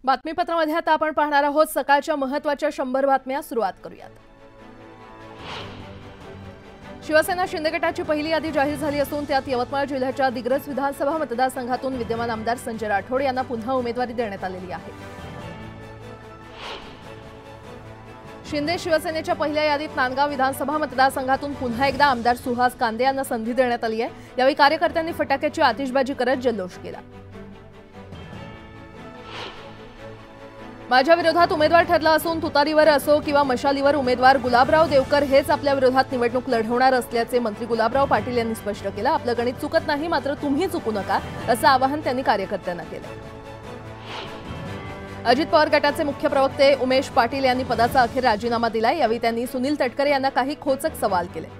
बातमीपत्रामध्ये आता आपण पाहणार आहोत सकाळच्या महत्त्वाच्या 100 बातम्या। सुरुवात करूयात। शिवसेना शिंदे गटाची पहिली यादी जाहीर झाली असून त्यात यवतमाळ जिल्ह्याच्या दिग्रस विधानसभा मतदारसंघातून विद्यमान आमदार संजय राठोड यांना पुन्हा उमेदवारी देण्यात आलेली आहे। शिंदे शिवसेनेच्या पहिल्या यादीत नांदगाव विधानसभा मतदारसंघातून पुन्हा एकदा आमदार सुहास कांदे यांना संधी देण्यात आली आहे। यावेळी कार्यकर्त्यांनी फटाक्याची आतिषबाजी करत जल्लोष केला। माझ्या विरोधात उमेदवार ठरला असून तुतारीवर असो किंवा मशालीवर उमेदवार गुलाबराव देवकर हेच आपल्या विरोधात निवडणूक लढवणार असल्याचे मंत्री गुलाबराव पाटील यांनी स्पष्ट केलं। आपलं गणित चुकत नाही, मात्र तुम्ही चुकू नका असं आवाहन त्यांनी कार्यकर्त्यांना केलं। अजित पवार गटाचे मुख्य प्रवक्ते उमेश पाटील यांनी पदाचा अखेर राजीनामा दिलाय। यावेळी त्यांनी सुनील तटकरे यांना काही खोचक सवाल केले।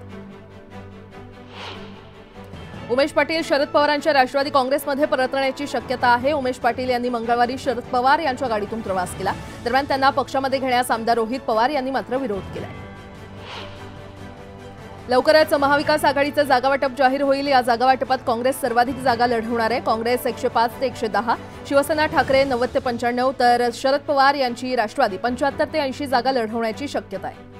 उमेश पाटील शरद पवारांच्या राष्ट्रवादी काँग्रेसमध्ये परतण्याची शक्यता आहे। उमेश पाटील यांनी मंगळवारी शरद पवार यांच्या गाडीतून प्रवास केला। दरम्यान त्यांना पक्षामध्ये घेण्यास आमदार रोहित पवार यांनी मात्र विरोध केलाय। लवकरच महाविकास आघाडीचं जागावाटप जाहीर होईल। या जागावाटपात काँग्रेस सर्वाधिक जागा लढवणार आहे। काँग्रेस 105 ते 110, शिवसेना ठाकरे 90 ते 95, तर शरद पवार यांची राष्ट्रवादी 75 ते 80 जागा लढवण्याची शक्यता आहे।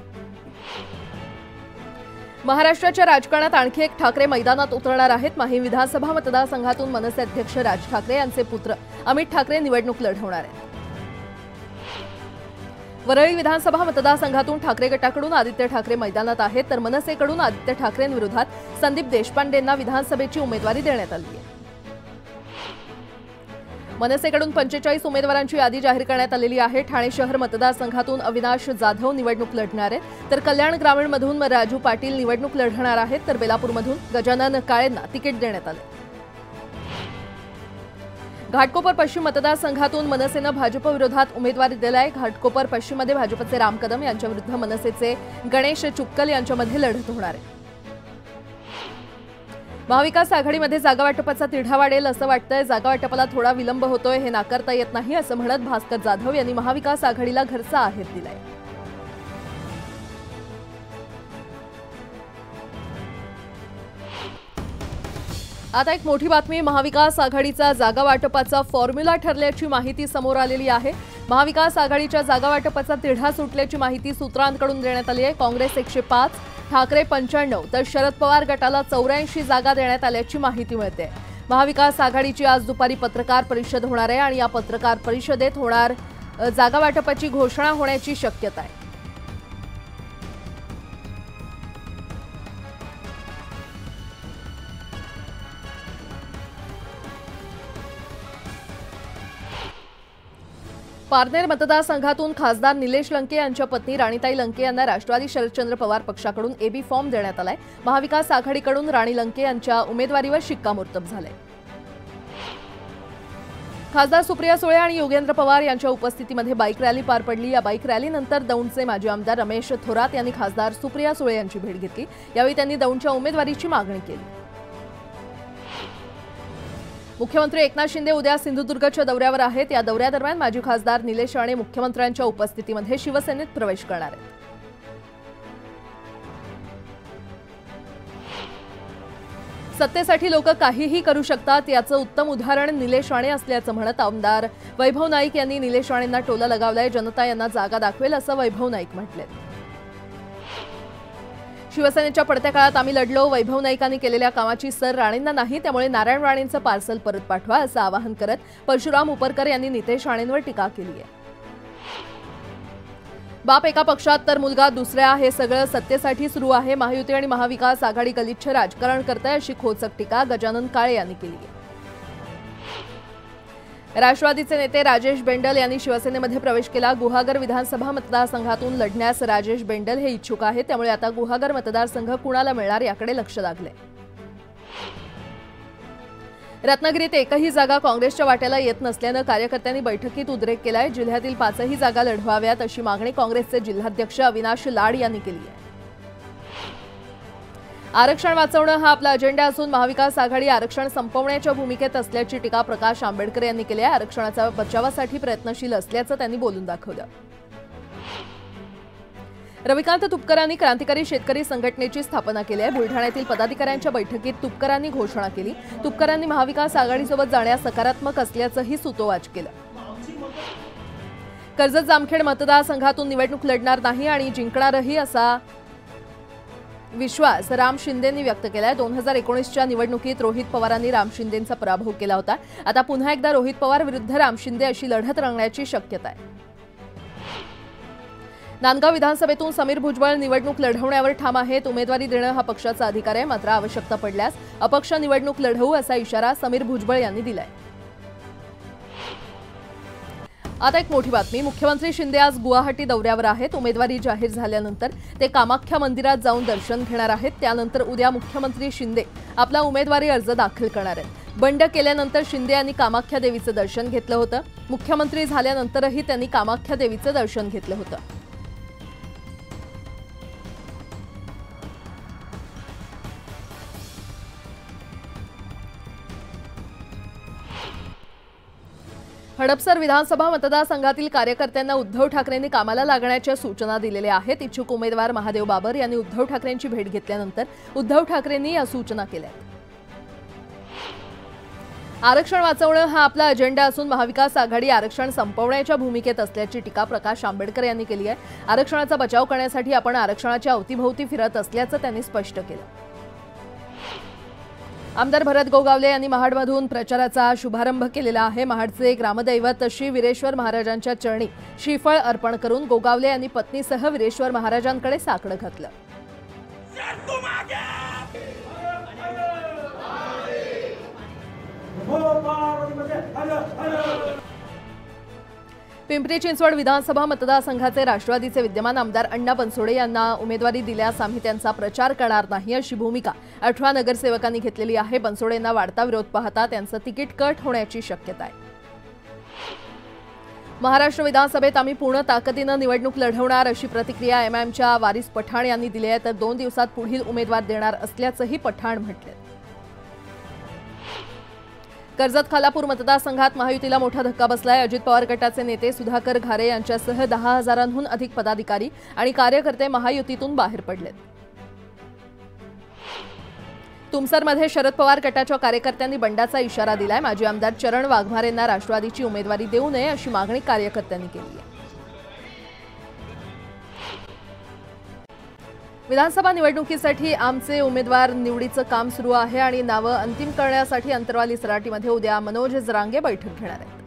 महाराष्ट्राच्या राजकारणात आणखी एक ठाकरे मैदानात उतरणार आहेत। माहीम विधानसभा मतदारसंघातून मनसे अध्यक्ष राज ठाकरे यांचे पुत्र अमित ठाकरे निवडणूक लढवणार आहेत। वरळी विधानसभा मतदारसंघातून ठाकरे गटाकडून आदित्य ठाकरे मैदानात आहेत, तर मनसेकडून आदित्य ठाकरेंविरोधात संदीप देशपांडेंना विधानसभेची उमेदवारी देण्यात आली आहे। मनसेकडून 45 उमेदवारांची यादी जाहीर करण्यात आलेली आहे। ठाणे शहर मतदारसंघातून अविनाश जाधव निवडणूक लढणार आहेत, तर कल्याण ग्रामीणमधून राजू पाटील निवडणूक लढणार आहेत, तर बेलापूरमधून गजानन काळेंना तिकीट देण्यात आले। घाटकोपर पश्चिम मतदारसंघातून मनसेनं भाजप विरोधात उमेदवारी दिलाय। घाटकोपर पश्चिममध्ये भाजपचे राम कदम यांच्याविरुद्ध मनसेचे गणेश चुक्कल यांच्यामध्ये लढत होणार आहे। महाविकास आघाडीमध्ये जागावाटपाचा तिढा वाढेल असं वाटतंय। जागावाटपाला थोडा विलंब होतोय हे नाकारता येत नाही असं म्हणत भास्कर जाधव यांनी महाविकास आघाडीला घरचा आहेर दिलाय। आता एक मोठी बातमी, महाविकास आघाडीचा जागावाटपाचा फॉर्म्युला ठरल्याची माहिती समोर आलेली आहे। महाविकास आघाडीच्या जागावाटपाचा तिढा सुटल्याची माहिती सूत्रांकडून देण्यात आली आहे। काँग्रेस 105, ठाकरे 95, तर शरद पवार गटाला 84 जागा देण्यात आल्याची माहिती मिळते। महाविकास आघाडीची आज दुपारी पत्रकार परिषद होणार आहे आणि या पत्रकार परिषदेत जागावाटपाची घोषणा होण्याची शक्यता आहे। पारनेर मतदारसंघातून खासदार निलेश लंके यांच्या पत्नी राणीताई लंके यांना राष्ट्रवादी शरदचंद्र पवार पक्षाकडून एबी फॉर्म देण्यात आलाय। महाविकास आघाडीकडून राणी लंके यांच्या उमेदवारीवर शिक्कामोर्तब झालंय। खासदार सुप्रिया सुळे आणि योगेंद्र पवार यांच्या उपस्थितीमध्ये बाईक रॅली पार पडली। या बाईक रॅलीनंतर दौंडचे माजी आमदार रमेश थोरात यांनी खासदार सुप्रिया सुळे यांची भेट घेतली। यावेळी त्यांनी दौंडच्या उमेदवारीची मागणी केली। मुख्यमंत्री एकनाथ शिंदे उद्या सिंधुदुर्गच्या दौऱ्यावर आहेत। या दौऱ्यादरम्यान माजी खासदार निलेश राणे मुख्यमंत्र्यांच्या उपस्थितीमध्ये शिवसेनेत प्रवेश करणार आहेत। सत्तेसाठी लोक काहीही करू शकतात याचं उत्तम उदाहरण निलेश राणे असल्याचं म्हणत आमदार वैभव नाईक यांनी निलेश राणेंना टोला लगावलाय। जनता यांना जागा दाखवेल असं वैभव नाईक म्हटले। शिवसेनेच्या पडत्या काळात आम्ही लढलो। वैभव नाईकांनी केलेल्या कामाची सर राणेंना नाही, त्यामुळे नारायण राणेंचं पार्सल परत पाठवा असं आवाहन करत परशुराम उपरकर यांनी नितेश राणेंवर टीका केली आहे। बाप एका पक्षात तर मुलगा दुसऱ्या, हे सगळं सत्तेसाठी सुरू आहे। महायुती आणि महाविकास आघाडी गलिच्छ राजकारण करताय अशी खोचक टीका गजानन काळे यांनी केली आहे। राष्ट्रवादीचे नेते राजेश बेंडल यांनी शिवसेनेमध्ये प्रवेश केला। गुहागर विधानसभा मतदारसंघातून लढण्यास राजेश बेंडल हे इच्छुक आहेत, त्यामुळे आता गुहागर मतदारसंघ कुणाला मिळणार याकडे लक्ष लागले। रत्नागिरीत एकही जागा काँग्रेसच्या वाट्याला येत नसल्यानं कार्यकर्त्यांनी बैठकीत उद्रेक केलाय। जिल्ह्यातील 5ही जागा लढवाव्यात अशी मागणी काँग्रेसचे जिल्हाध्यक्ष अविनाश लाड यांनी केली आहे। आरक्षण वाचवणं हा आपला अजेंडा असून महाविकास आघाडी आरक्षण संपवण्याच्या भूमिकेत असल्याची टीका प्रकाश आंबेडकर यांनी केली आहे। आरक्षणाच्या बचावासाठी प्रयत्नशील असल्याचं त्यांनी बोलून दाखवलं। रविकांत तुपकरांनी क्रांतिकारी शेतकरी संघटनेची स्थापना केली आहे। बुलढाण्यातील पदाधिकाऱ्यांच्या बैठकीत तुपकरांनी घोषणा केली। तुपकरांनी महाविकास आघाडीसोबत जाण्यास सकारात्मक असल्याचंही सुतोवाच केलं। कर्जत जामखेड मतदारसंघातून निवडणूक लढणार नाही आणि जिंकणारही असा विश्वास राम शिंदेंनी व्यक्त केलाय। 2019च्या निवडणुकीत रोहित पवारांनी राम शिंदेंचा पराभव केला होता। आता पुन्हा एकदा रोहित पवार विरुद्ध राम शिंदे अशी लढत रंगण्याची शक्यता आहे। नांदगाव विधानसभेतून समीर भुजबळ निवडणूक लढवण्यावर ठाम आहेत। उमेदवारी देणं हा पक्षाचा अधिकार आहे, मात्र आवश्यकता पडल्यास अपक्ष निवडणूक लढवू असा इशारा समीर भुजबळ यांनी दिलाय। आता एक मोठी बातमी, मुख्यमंत्री शिंदे आज गुवाहाटी दौऱ्यावर आहेत। उमेदवारी जाहीर झाल्यानंतर ते कामाख्या मंदिरात जाऊन दर्शन घेणार आहेत। त्यानंतर उद्या मुख्यमंत्री शिंदे आपला उमेदवारी अर्ज दाखल करणार आहेत। बंड केल्यानंतर शिंदे यांनी कामाख्या देवीचं दर्शन घेतलं होतं। मुख्यमंत्री झाल्यानंतरही त्यांनी कामाख्या देवीचं दर्शन घेतलं होतं। हडपसर विधानसभा मतदारसंघातील कार्यकर्त्यांना उद्धव ठाकरेंनी कामाला लागण्याच्या सूचना दिलेल्या आहेत। इच्छुक उमेदवार महादेव बाबर यांनी उद्धव ठाकरेंची भेट घेतल्यानंतर उद्धव ठाकरेंनी या सूचना केल्या। आरक्षण वाचवणं हा आपला अजेंडा असून महाविकास आघाडी आरक्षण संपवण्याच्या भूमिकेत असल्याची टीका प्रकाश आंबेडकर यांनी केली आहे। आरक्षणाचा बचाव करण्यासाठी आपण आरक्षणाच्या अवतीभोवती फिरत असल्याचं त्यांनी स्पष्ट केलं। आमदार भरत गोगावले यांनी महाडमधून प्रचाराचा शुभारंभ केलेला आहे। महाडचे ग्रामदैवत श्री वीरेश्वर महाराजांच्या चरणी श्रीफळ अर्पण करून गोगावले यांनी पत्नीसह वीरेश्वर महाराजांकडे साकडं घातलं। पिंपरी चिंचवड विधानसभा मतदारसंघाचे राष्ट्रवादीचे विद्यमान आमदार अण्णा बनसोडे यांना उमेदवारी दिल्यास आम्ही त्यांचा प्रचार करणार नाही अशी भूमिका 18 नगरसेवकांनी घेतलेली आहे। बनसोडेंना वाढता विरोध पाहता त्यांचं तिकीट कट होण्याची शक्यता आहे। महाराष्ट्र विधानसभेत आम्ही पूर्ण ताकदीनं निवडणूक लढवणार अशी प्रतिक्रिया एमआयएमच्या वारिस पठाण यांनी दिली आहे, तर 2 दिवसात पुढील उमेदवार देणार असल्याचंही पठाण म्हटले। कर्जत खालापूर मतदारसंघात महायुतीला मोठा धक्का बसलाय। अजित पवार गटाचे नेते सुधाकर घारे यांच्यासह 10,000हून अधिक पदाधिकारी आणि कार्यकर्ते महायुतीतून बाहेर पडलेत। तुमसरमध्ये शरद पवार गटाच्या कार्यकर्त्यांनी बंडाचा इशारा दिलाय। माजी आमदार चरण वाघमारेंना राष्ट्रवादीची उमेदवारी देऊ नये अशी मागणी कार्यकर्त्यांनी केली आहे। विधानसभा निवडणुकीसाठी आमचे उमेदवार निवडीचं काम सुरू आहे आणि नावं अंतिम करण्यासाठी अंतरवाली सराटीमध्ये उद्या मनोज जरांगे बैठक घेणार आहेत।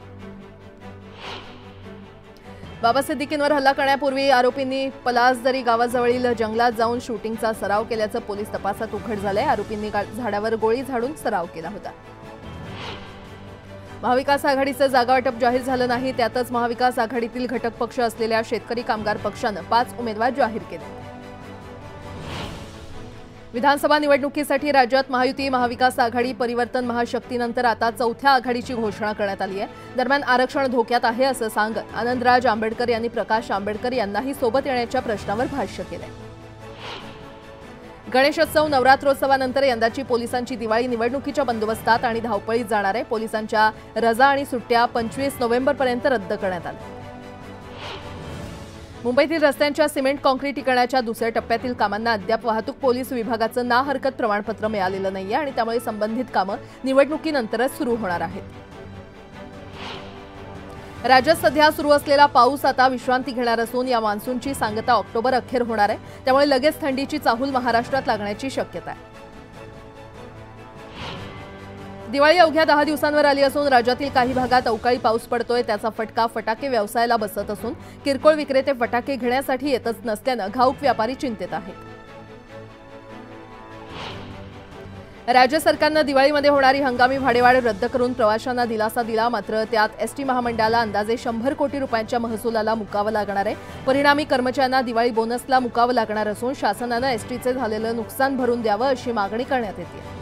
बाबा सिद्दीकींवर हल्ला करण्यापूर्वी आरोपींनी पलासदरी गावाजवळील जंगलात जाऊन शूटिंगचा सराव केल्याचं पोलीस तपासात उघड झालंय। आरोपींनी झाडावर गोळी झाडून सराव केला होता। महाविकास आघाडीचं जागावाटप जाहीर झालं नाही, त्यातच महाविकास आघाडीतील घटक पक्ष असलेल्या शेतकरी कामगार पक्षानं 5 उमेदवार जाहीर केले। विधानसभा निवडणुकीसाठी राज्यात महायुती महाविकास आघाडी परिवर्तन महाशक्तीनंतर आता 4थ्या आघाडीची घोषणा करण्यात आली आहे। दरम्यान आरक्षण धोक्यात आहे असं सांगत आनंदराज आंबेडकर यांनी प्रकाश आंबेडकर यांनाही सोबत येण्याच्या प्रश्नावर भाष्य केलंय। गणेशोत्सव नवरात्रोत्सवानंतर यंदाची पोलिसांची दिवाळी निवडणुकीच्या बंदोबस्तात आणि धावपळीत जाणार आहे। पोलिसांच्या रजा आणि सुट्ट्या 25 नोव्हेंबरपर्यंत रद्द करण्यात आल्या। मुंबईतील रस्त्यांच्या सिमेंट काँक्रिटीकरणाच्या दुसऱ्या टप्प्यातील कामांना अद्याप वाहतूक पोलीस विभागाचं ना हरकत प्रमाणपत्र मिळालेलं नाहीये आणि त्यामुळे संबंधित कामं निवडणुकीनंतरच सुरू होणार आहेत। राज्यात सध्या सुरू असलेला पाऊस आता विश्रांती घेणार असून या मान्सूनची सांगता ऑक्टोबर अखेर होणार आहे, त्यामुळे लगेच थंडीची चाहूल महाराष्ट्रात लागण्याची शक्यता आहे। दिवाळी अवघ्या 10 दिवसांवर आली असून राज्यातील काही भागात अवकाळी पाऊस पडतोय, त्याचा फटका फटाके व्यवसायाला बसत असून किरकोळ विक्रेते फटाके घेण्यासाठी येतच नसल्यानं घाऊक व्यापारी चिंतेत आहेत। राज्य सरकारनं दिवाळीमध्ये होणारी हंगामी भाडेवाढ रद्द करून प्रवाशांना दिलासा दिला, मात्र त्यात एसटी महामंडळाला अंदाजे 100 कोटी रुपयांच्या महसुलाला मुकावं लागणार आहे। परिणामी कर्मचाऱ्यांना दिवाळी बोनसला मुकावं लागणार असून शासनानं एसटीचे झालेलं नुकसान भरून द्यावं अशी मागणी करण्यात येते।